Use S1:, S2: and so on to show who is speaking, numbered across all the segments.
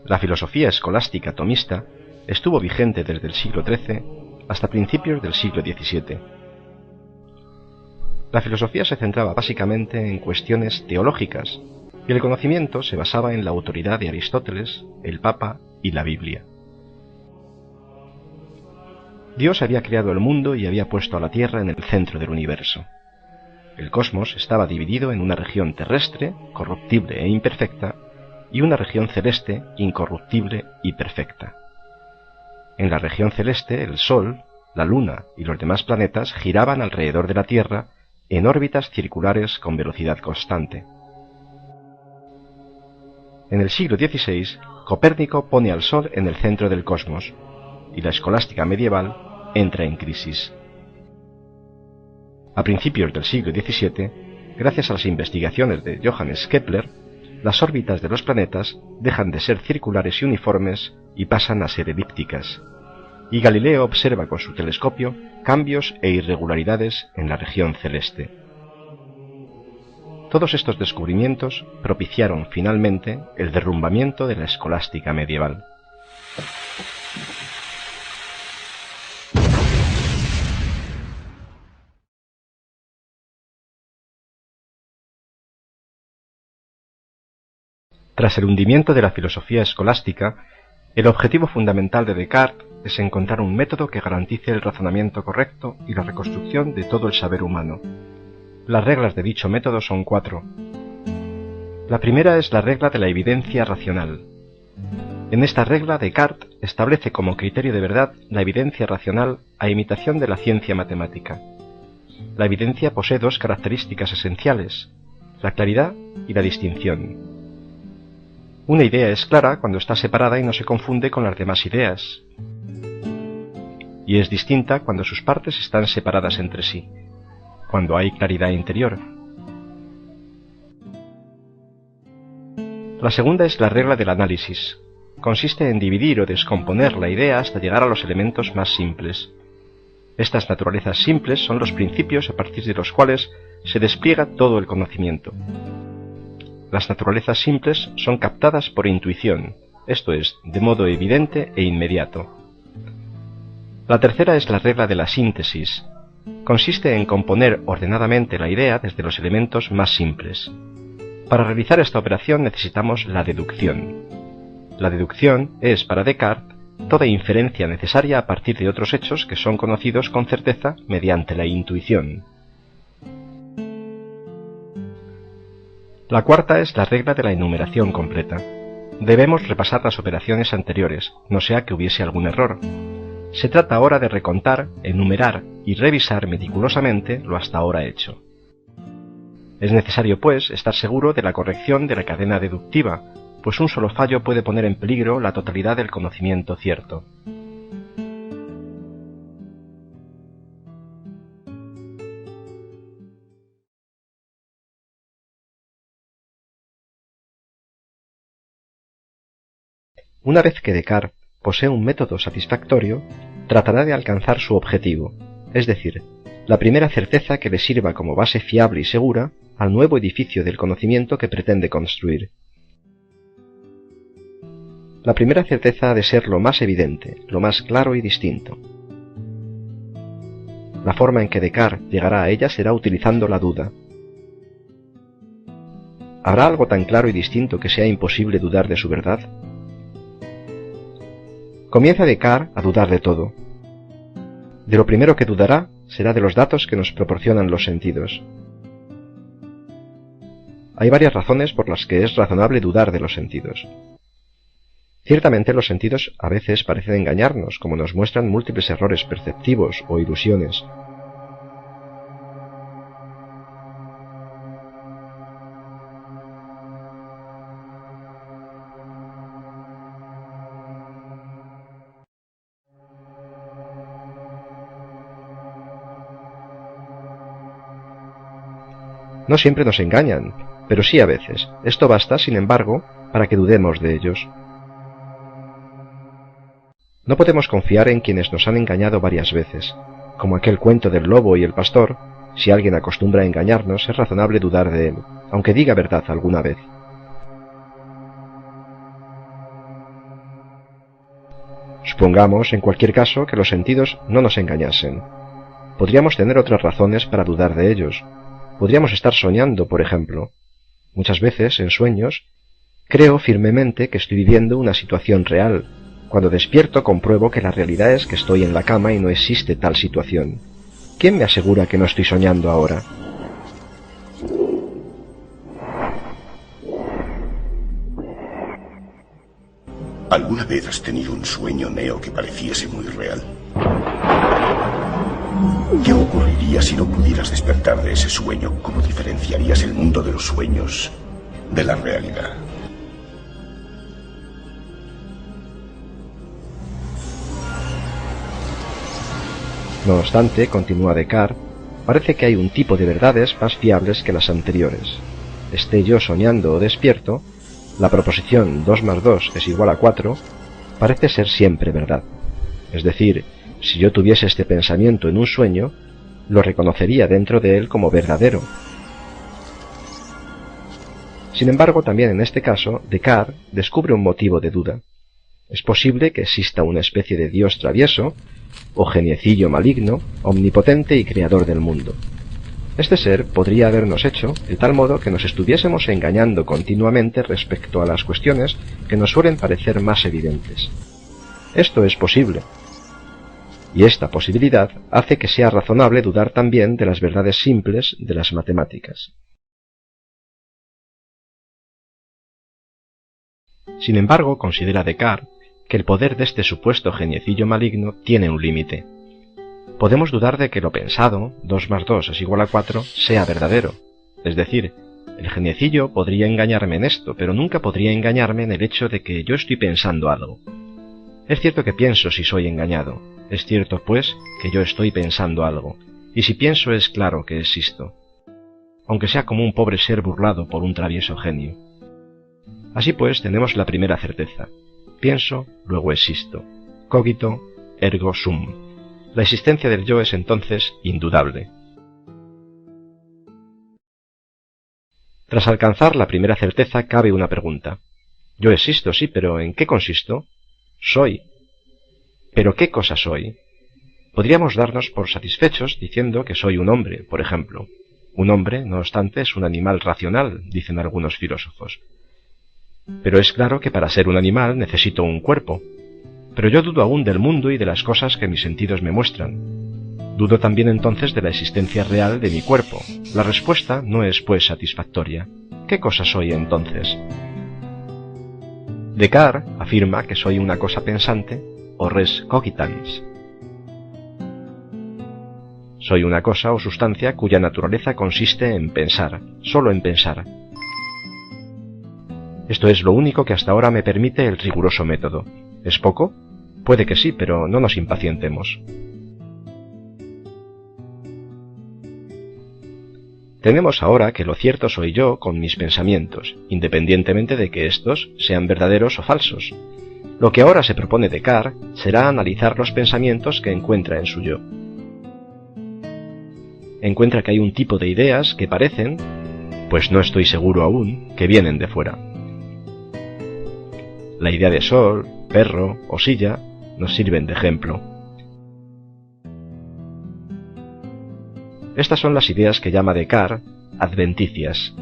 S1: La filosofía escolástica tomista estuvo vigente desde el siglo XIII hasta principios del siglo XVII. La filosofía se centraba básicamente en cuestiones teológicas y el conocimiento se basaba en la autoridad de Aristóteles, el Papa y la Biblia. Dios había creado el mundo y había puesto a la Tierra en el centro del universo. El cosmos estaba dividido en una región terrestre, corruptible e imperfecta, y una región celeste, incorruptible y perfecta. En la región celeste, el Sol, la Luna y los demás planetas giraban alrededor de la Tierra en órbitas circulares con velocidad constante. En el siglo XVI, Copérnico pone al Sol en el centro del cosmos, y la escolástica medieval entra en crisis. A principios del siglo XVII, gracias a las investigaciones de Johannes Kepler, las órbitas de los planetas dejan de ser circulares y uniformes y pasan a ser elípticas, y Galileo observa con su telescopio cambios e irregularidades en la región celeste. Todos estos descubrimientos propiciaron finalmente el derrumbamiento de la escolástica medieval. Tras el hundimiento de la filosofía escolástica, el objetivo fundamental de Descartes es encontrar un método que garantice el razonamiento correcto y la reconstrucción de todo el saber humano. Las reglas de dicho método son 4. La primera es la regla de la evidencia racional. En esta regla, Descartes establece como criterio de verdad la evidencia racional a imitación de la ciencia matemática. La evidencia posee 2 características esenciales, la claridad y la distinción. Una idea es clara cuando está separada y no se confunde con las demás ideas, y es distinta cuando sus partes están separadas entre sí, cuando hay claridad interior. La segunda es la regla del análisis. Consiste en dividir o descomponer la idea hasta llegar a los elementos más simples. Estas naturalezas simples son los principios a partir de los cuales se despliega todo el conocimiento. Las naturalezas simples son captadas por intuición, esto es, de modo evidente e inmediato. La tercera es la regla de la síntesis. Consiste en componer ordenadamente la idea desde los elementos más simples. Para realizar esta operación necesitamos la deducción. La deducción es, para Descartes, toda inferencia necesaria a partir de otros hechos que son conocidos con certeza mediante la intuición. La cuarta es la regla de la enumeración completa. Debemos repasar las operaciones anteriores, no sea que hubiese algún error. Se trata ahora de recontar, enumerar y revisar meticulosamente lo hasta ahora hecho. Es necesario, pues, estar seguro de la corrección de la cadena deductiva, pues un solo fallo puede poner en peligro la totalidad del conocimiento cierto. Una vez que Descartes posee un método satisfactorio, tratará de alcanzar su objetivo, es decir, la primera certeza que le sirva como base fiable y segura al nuevo edificio del conocimiento que pretende construir. La primera certeza ha de ser lo más evidente, lo más claro y distinto. La forma en que Descartes llegará a ella será utilizando la duda. ¿Habrá algo tan claro y distinto que sea imposible dudar de su verdad? Comienza Descartes a dudar de todo. De lo primero que dudará será de los datos que nos proporcionan los sentidos. Hay varias razones por las que es razonable dudar de los sentidos. Ciertamente los sentidos a veces parecen engañarnos, como nos muestran múltiples errores perceptivos o ilusiones. No siempre nos engañan, pero sí a veces. Esto basta, sin embargo, para que dudemos de ellos. No podemos confiar en quienes nos han engañado varias veces. Como aquel cuento del lobo y el pastor, si alguien acostumbra a engañarnos, es razonable dudar de él, aunque diga verdad alguna vez. Supongamos, en cualquier caso, que los sentidos no nos engañasen. Podríamos tener otras razones para dudar de ellos. Podríamos estar soñando, por ejemplo. Muchas veces, en sueños, creo firmemente que estoy viviendo una situación real. Cuando despierto compruebo que la realidad es que estoy en la cama y no existe tal situación. ¿Quién me asegura que no estoy soñando ahora?
S2: ¿Alguna vez has tenido un sueño, Neo, que pareciese muy real? ¿Qué ocurriría si no pudieras despertar de ese sueño? ¿Cómo diferenciarías el mundo de los sueños de la realidad?
S1: No obstante, continúa Descartes, parece que hay un tipo de verdades más fiables que las anteriores. Esté yo soñando o despierto, la proposición 2 más 2 es igual a 4 parece ser siempre verdad. Es decir, si yo tuviese este pensamiento en un sueño, lo reconocería dentro de él como verdadero. Sin embargo, también en este caso, Descartes descubre un motivo de duda. Es posible que exista una especie de Dios travieso, o geniecillo maligno, omnipotente y creador del mundo. Este ser podría habernos hecho de tal modo que nos estuviésemos engañando continuamente respecto a las cuestiones que nos suelen parecer más evidentes. Esto es posible, y esta posibilidad hace que sea razonable dudar también de las verdades simples de las matemáticas. Sin embargo, considera Descartes que el poder de este supuesto geniecillo maligno tiene un límite. Podemos dudar de que lo pensado, 2 más 2 es igual a 4, sea verdadero. Es decir, el geniecillo podría engañarme en esto, pero nunca podría engañarme en el hecho de que yo estoy pensando algo. Es cierto que pienso si soy engañado. Es cierto, pues, que yo estoy pensando algo. Y si pienso es claro que existo. Aunque sea como un pobre ser burlado por un travieso genio. Así pues, tenemos la primera certeza. Pienso, luego existo. Cogito, ergo sum. La existencia del yo es entonces indudable. Tras alcanzar la primera certeza cabe una pregunta. Yo existo, sí, pero ¿en qué consisto? Soy. ¿Pero qué cosa soy? Podríamos darnos por satisfechos diciendo que soy un hombre, por ejemplo. Un hombre, no obstante, es un animal racional, dicen algunos filósofos. Pero es claro que para ser un animal necesito un cuerpo. Pero yo dudo aún del mundo y de las cosas que mis sentidos me muestran. Dudo también entonces de la existencia real de mi cuerpo. La respuesta no es pues satisfactoria. ¿Qué cosa soy entonces? Descartes afirma que soy una cosa pensante o res cogitans. Soy una cosa o sustancia cuya naturaleza consiste en pensar, solo en pensar. Esto es lo único que hasta ahora me permite el riguroso método. ¿Es poco? Puede que sí, pero no nos impacientemos. Tenemos ahora que lo cierto soy yo con mis pensamientos, independientemente de que estos sean verdaderos o falsos. Lo que ahora se propone Descartes será analizar los pensamientos que encuentra en su yo. Encuentra que hay un tipo de ideas que parecen, pues no estoy seguro aún, que vienen de fuera. La idea de sol, perro o silla nos sirven de ejemplo. Estas son las ideas que llama Descartes adventicias.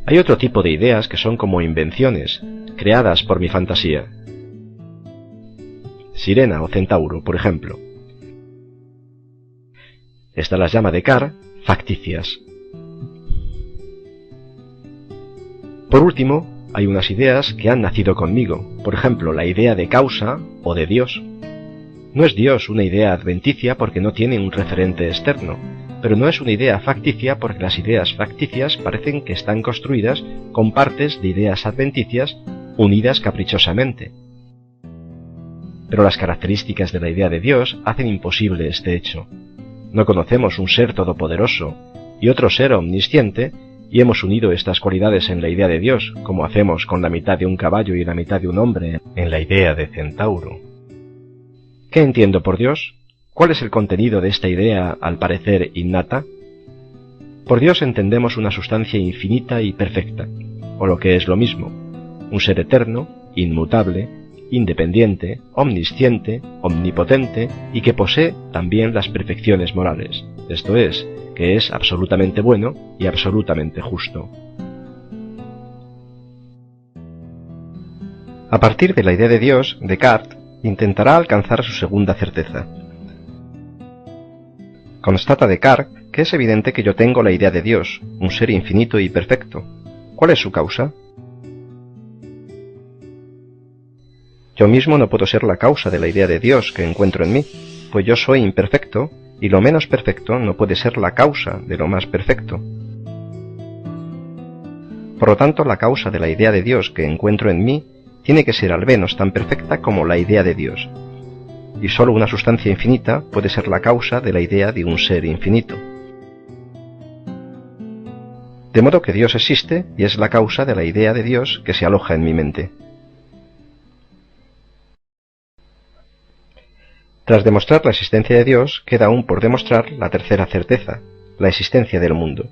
S1: Hay otro tipo de ideas que son como invenciones, creadas por mi fantasía. Sirena o centauro, por ejemplo. Estas las llama Descartes facticias. Por último, hay unas ideas que han nacido conmigo, por ejemplo, la idea de causa o de Dios. No es Dios una idea adventicia porque no tiene un referente externo, pero no es una idea facticia porque las ideas facticias parecen que están construidas con partes de ideas adventicias unidas caprichosamente. Pero las características de la idea de Dios hacen imposible este hecho. No conocemos un ser todopoderoso y otro ser omnisciente, y hemos unido estas cualidades en la idea de Dios, como hacemos con la mitad de un caballo y la mitad de un hombre en la idea de centauro. ¿Qué entiendo por Dios? ¿Cuál es el contenido de esta idea, al parecer innata? Por Dios entendemos una sustancia infinita y perfecta, o lo que es lo mismo, un ser eterno, inmutable, independiente, omnisciente, omnipotente y que posee también las perfecciones morales, esto es, que es absolutamente bueno y absolutamente justo. A partir de la idea de Dios, Descartes intentará alcanzar su segunda certeza. Constata Descartes que es evidente que yo tengo la idea de Dios, un ser infinito y perfecto. ¿Cuál es su causa? Yo mismo no puedo ser la causa de la idea de Dios que encuentro en mí, pues yo soy imperfecto y lo menos perfecto no puede ser la causa de lo más perfecto. Por lo tanto, la causa de la idea de Dios que encuentro en mí tiene que ser al menos tan perfecta como la idea de Dios. Y sólo una sustancia infinita puede ser la causa de la idea de un ser infinito. De modo que Dios existe y es la causa de la idea de Dios que se aloja en mi mente. Tras demostrar la existencia de Dios, queda aún por demostrar la tercera certeza, la existencia del mundo.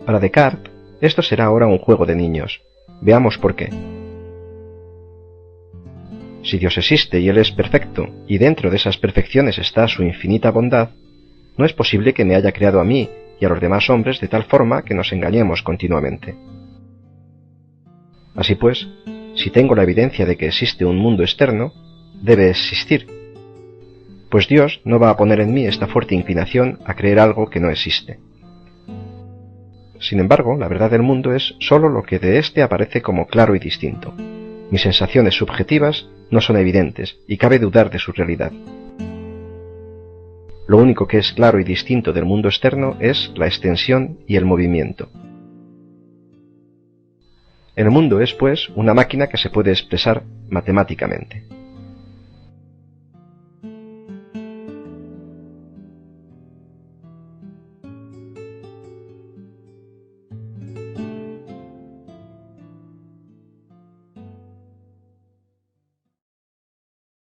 S1: Para Descartes, esto será ahora un juego de niños. Veamos por qué. Si Dios existe y Él es perfecto, y dentro de esas perfecciones está su infinita bondad, no es posible que me haya creado a mí y a los demás hombres de tal forma que nos engañemos continuamente. Así pues, si tengo la evidencia de que existe un mundo externo, debe existir, pues Dios no va a poner en mí esta fuerte inclinación a creer algo que no existe. Sin embargo, la verdad del mundo es sólo lo que de éste aparece como claro y distinto. Mis sensaciones subjetivas no son evidentes y cabe dudar de su realidad. Lo único que es claro y distinto del mundo externo es la extensión y el movimiento. El mundo es, pues, una máquina que se puede expresar matemáticamente.